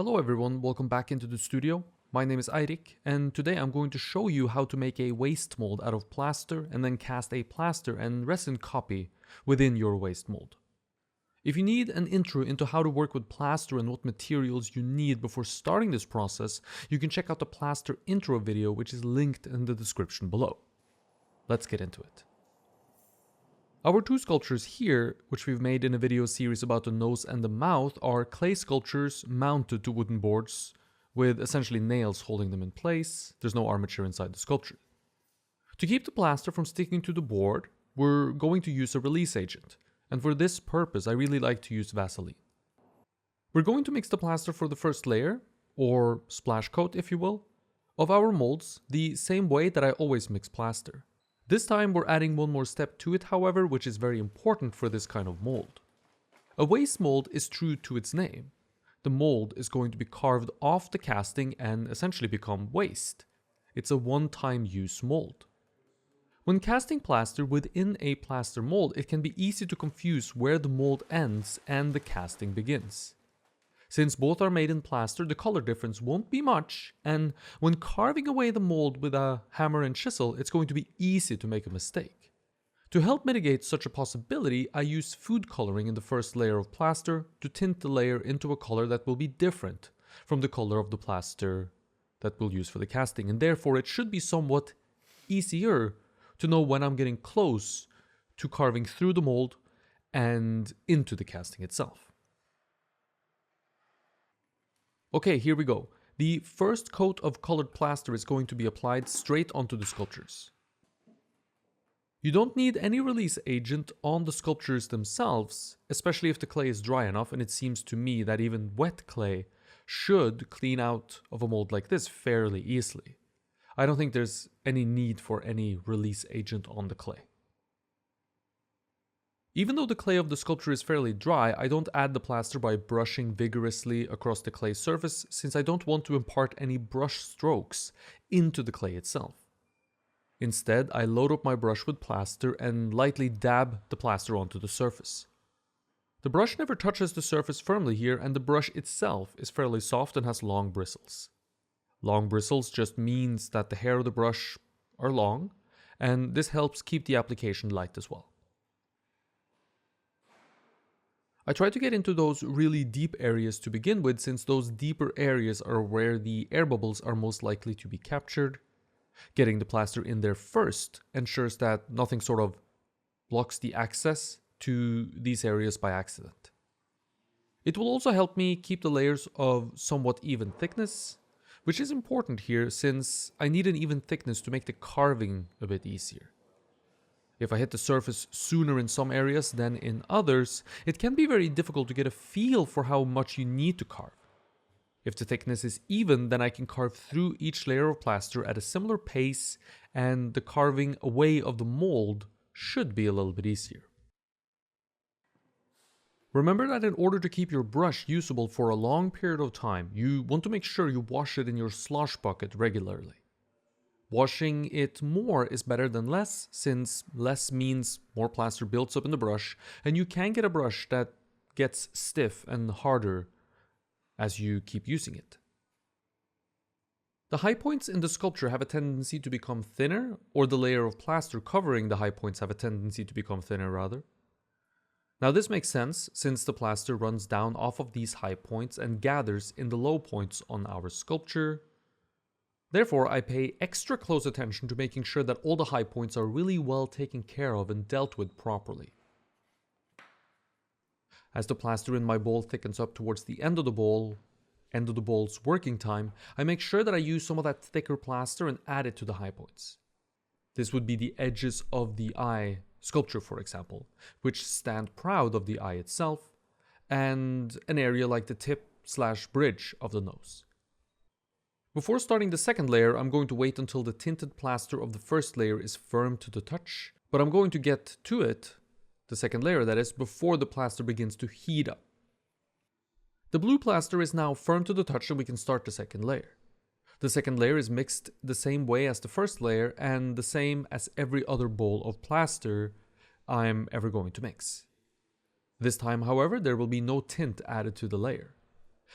Hello everyone, welcome back into the studio. My name is Eirik, and today I'm going to show you how to make a waste mold out of plaster and then cast a plaster and resin copy within your waste mold. If you need an intro into how to work with plaster and what materials you need before starting this process, you can check out the plaster intro video, which is linked in the description below. Let's get into it. Our two sculptures here, which we've made in a video series about the nose and the mouth, are clay sculptures mounted to wooden boards with essentially nails holding them in place. There's no armature inside the sculpture. To keep the plaster from sticking to the board, we're going to use a release agent, and for this purpose I really like to use Vaseline. We're going to mix the plaster for the first layer, or splash coat if you will, of our molds the same way that I always mix plaster. This time we're adding one more step to it, however, which is very important for this kind of mold. A waste mold is true to its name. The mold is going to be carved off the casting and essentially become waste. It's a one-time use mold. When casting plaster within a plaster mold, it can be easy to confuse where the mold ends and the casting begins. Since both are made in plaster, the color difference won't be much, and when carving away the mold with a hammer and chisel, it's going to be easy to make a mistake. To help mitigate such a possibility, I use food coloring in the first layer of plaster to tint the layer into a color that will be different from the color of the plaster that we'll use for the casting, and therefore it should be somewhat easier to know when I'm getting close to carving through the mold and into the casting itself. Okay, here we go. The first coat of colored plaster is going to be applied straight onto the sculptures. You don't need any release agent on the sculptures themselves, especially if the clay is dry enough, and it seems to me that even wet clay should clean out of a mold like this fairly easily. I don't think there's any need for any release agent on the clay. Even though the clay of the sculpture is fairly dry, I don't add the plaster by brushing vigorously across the clay surface, since I don't want to impart any brush strokes into the clay itself. Instead, I load up my brush with plaster and lightly dab the plaster onto the surface. The brush never touches the surface firmly here, and the brush itself is fairly soft and has long bristles. Long bristles just means that the hair of the brush are long, and this helps keep the application light as well. I try to get into those really deep areas to begin with, since those deeper areas are where the air bubbles are most likely to be captured. Getting the plaster in there first ensures that nothing sort of blocks the access to these areas by accident. It will also help me keep the layers of somewhat even thickness, which is important here since I need an even thickness to make the carving a bit easier. If I hit the surface sooner in some areas than in others, it can be very difficult to get a feel for how much you need to carve. If the thickness is even, then I can carve through each layer of plaster at a similar pace, and the carving away of the mold should be a little bit easier. Remember that in order to keep your brush usable for a long period of time, you want to make sure you wash it in your slosh bucket regularly. Washing it more is better than less, since less means more plaster builds up in the brush, and you can get a brush that gets stiff and harder as you keep using it. The high points in the sculpture have a tendency to become thinner, or the layer of plaster covering the high points have a tendency to become thinner rather. Now this makes sense, since the plaster runs down off of these high points and gathers in the low points on our sculpture. Therefore, I pay extra close attention to making sure that all the high points are really well taken care of and dealt with properly. As the plaster in my bowl thickens up towards the end of the bowl's working time, I make sure that I use some of that thicker plaster and add it to the high points. This would be the edges of the eye sculpture, for example, which stand proud of the eye itself, and an area like the tip/bridge of the nose. Before starting the second layer, I'm going to wait until the tinted plaster of the first layer is firm to the touch, but I'm going to get to it, the second layer that is, before the plaster begins to heat up. The blue plaster is now firm to the touch, and we can start the second layer. The second layer is mixed the same way as the first layer and the same as every other bowl of plaster I'm ever going to mix. This time, however, there will be no tint added to the layer.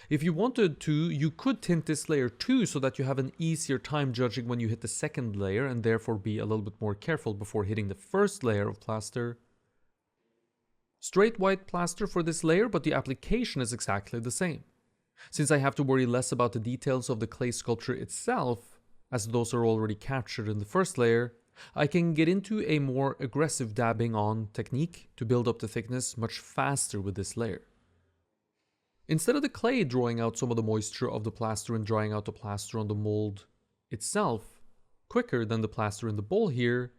If you wanted to, you could tint this layer too so that you have an easier time judging when you hit the second layer and therefore be a little bit more careful before hitting the first layer of plaster. Straight white plaster for this layer, but the application is exactly the same. Since I have to worry less about the details of the clay sculpture itself, as those are already captured in the first layer, I can get into a more aggressive dabbing on technique to build up the thickness much faster with this layer. Instead of the clay drawing out some of the moisture of the plaster and drying out the plaster on the mold itself quicker than the plaster in the bowl here,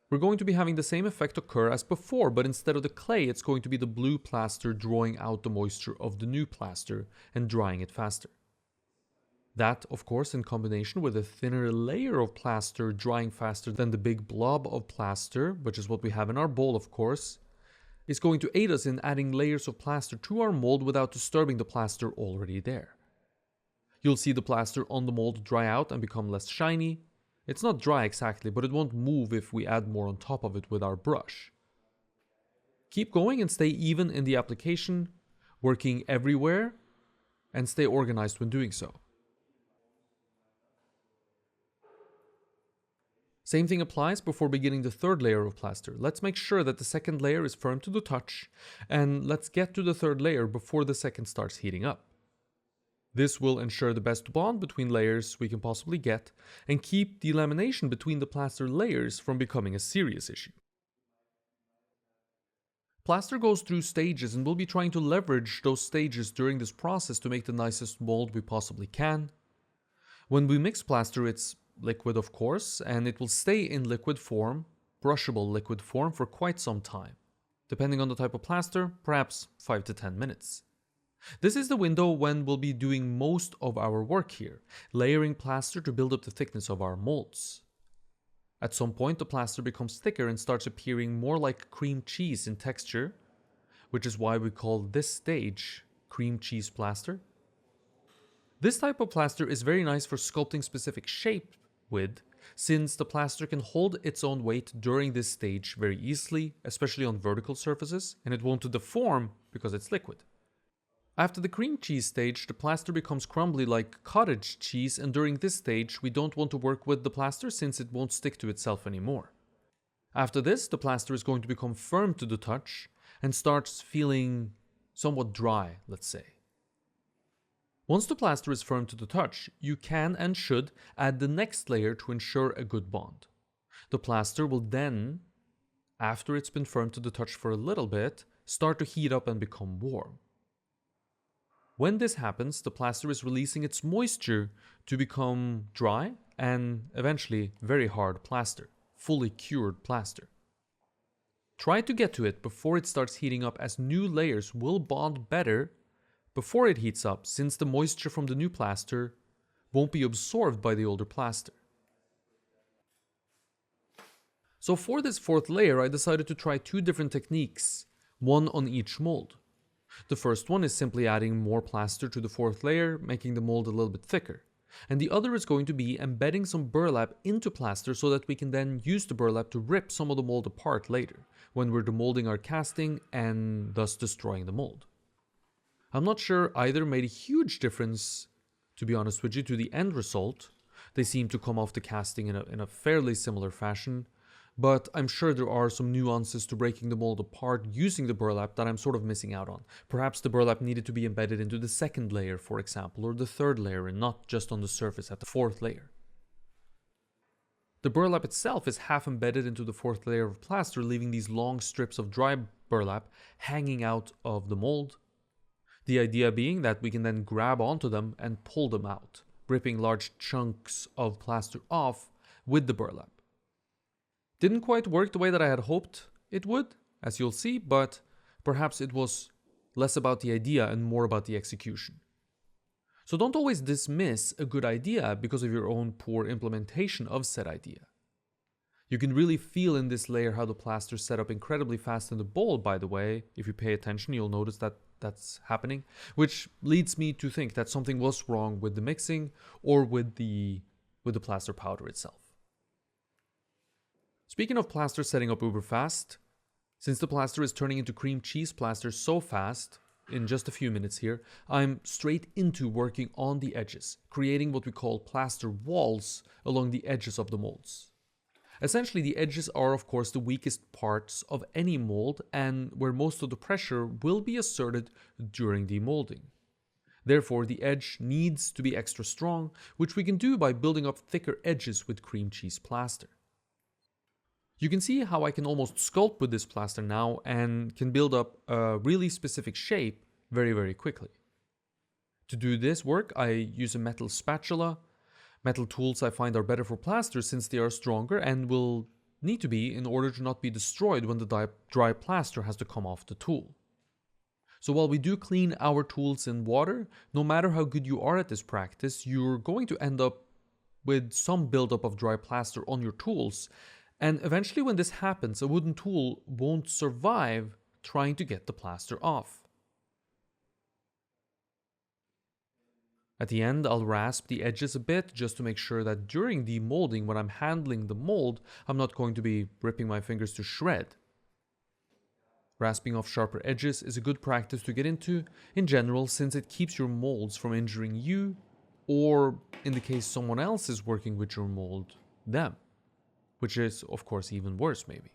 we're going to be having the same effect occur as before, but instead of the clay, it's going to be the blue plaster drawing out the moisture of the new plaster and drying it faster. That, of course, in combination with a thinner layer of plaster drying faster than the big blob of plaster, which is what we have in our bowl, of course, is going to aid us in adding layers of plaster to our mold without disturbing the plaster already there. You'll see the plaster on the mold dry out and become less shiny. It's not dry exactly, but it won't move if we add more on top of it with our brush. Keep going and stay even in the application, working everywhere, and stay organized when doing so. Same thing applies before beginning the third layer of plaster. Let's make sure that the second layer is firm to the touch, and let's get to the third layer before the second starts heating up. This will ensure the best bond between layers we can possibly get, and keep the lamination between the plaster layers from becoming a serious issue. Plaster goes through stages, and we'll be trying to leverage those stages during this process to make the nicest mold we possibly can. When we mix plaster, it's liquid, of course, and it will stay in liquid form, brushable liquid form, for quite some time. Depending on the type of plaster, perhaps 5 to 10 minutes. This is the window when we'll be doing most of our work here, layering plaster to build up the thickness of our molds. At some point, the plaster becomes thicker and starts appearing more like cream cheese in texture, which is why we call this stage cream cheese plaster. This type of plaster is very nice for sculpting specific shape with, since the plaster can hold its own weight during this stage very easily, especially on vertical surfaces, and it won't deform because it's liquid. After the cream cheese stage, the plaster becomes crumbly like cottage cheese, and during this stage we don't want to work with the plaster since it won't stick to itself anymore. After this, the plaster is going to become firm to the touch and starts feeling somewhat dry, let's say. Once the plaster is firm to the touch, you can and should add the next layer to ensure a good bond. The plaster will then, after it's been firm to the touch for a little bit, start to heat up and become warm. When this happens, the plaster is releasing its moisture to become dry and eventually very hard plaster, fully cured plaster. Try to get to it before it starts heating up, as new layers will bond better before it heats up, since the moisture from the new plaster won't be absorbed by the older plaster. So for this fourth layer, I decided to try two different techniques, one on each mold. The first one is simply adding more plaster to the fourth layer, making the mold a little bit thicker. And the other is going to be embedding some burlap into plaster so that we can then use the burlap to rip some of the mold apart later, when we're demolding our casting and thus destroying the mold. I'm not sure either made a huge difference, to be honest with you, to the end result. They seem to come off the casting in a fairly similar fashion, but I'm sure there are some nuances to breaking the mold apart using the burlap that I'm sort of missing out on. Perhaps the burlap needed to be embedded into the second layer, for example, or the third layer, and not just on the surface at the fourth layer. The burlap itself is half embedded into the fourth layer of plaster, leaving these long strips of dry burlap hanging out of the mold. The idea being that we can then grab onto them and pull them out, ripping large chunks of plaster off with the burlap. Didn't quite work the way that I had hoped it would, as you'll see, but perhaps it was less about the idea and more about the execution. So don't always dismiss a good idea because of your own poor implementation of said idea. You can really feel in this layer how the plaster set up incredibly fast in the bowl, by the way. If you pay attention, you'll notice that that's happening, which leads me to think that something was wrong with the mixing or with the plaster powder itself. Speaking of plaster setting up uber fast, since the plaster is turning into cream cheese plaster so fast, in just a few minutes here, I'm straight into working on the edges, creating what we call plaster walls along the edges of the molds. Essentially, the edges are of course the weakest parts of any mold and where most of the pressure will be exerted during demolding. Therefore, the edge needs to be extra strong, which we can do by building up thicker edges with cream cheese plaster. You can see how I can almost sculpt with this plaster now and can build up a really specific shape very quickly. To do this work, I use a metal spatula. Metal tools I find are better for plaster since they are stronger and will need to be in order to not be destroyed when the dry plaster has to come off the tool. So while we do clean our tools in water, no matter how good you are at this practice, you're going to end up with some buildup of dry plaster on your tools, and eventually when this happens, a wooden tool won't survive trying to get the plaster off. At the end, I'll rasp the edges a bit just to make sure that during the molding, when I'm handling the mold, I'm not going to be ripping my fingers to shred. Rasping off sharper edges is a good practice to get into in general since it keeps your molds from injuring you, or in the case someone else is working with your mold, them. Which is of course even worse maybe.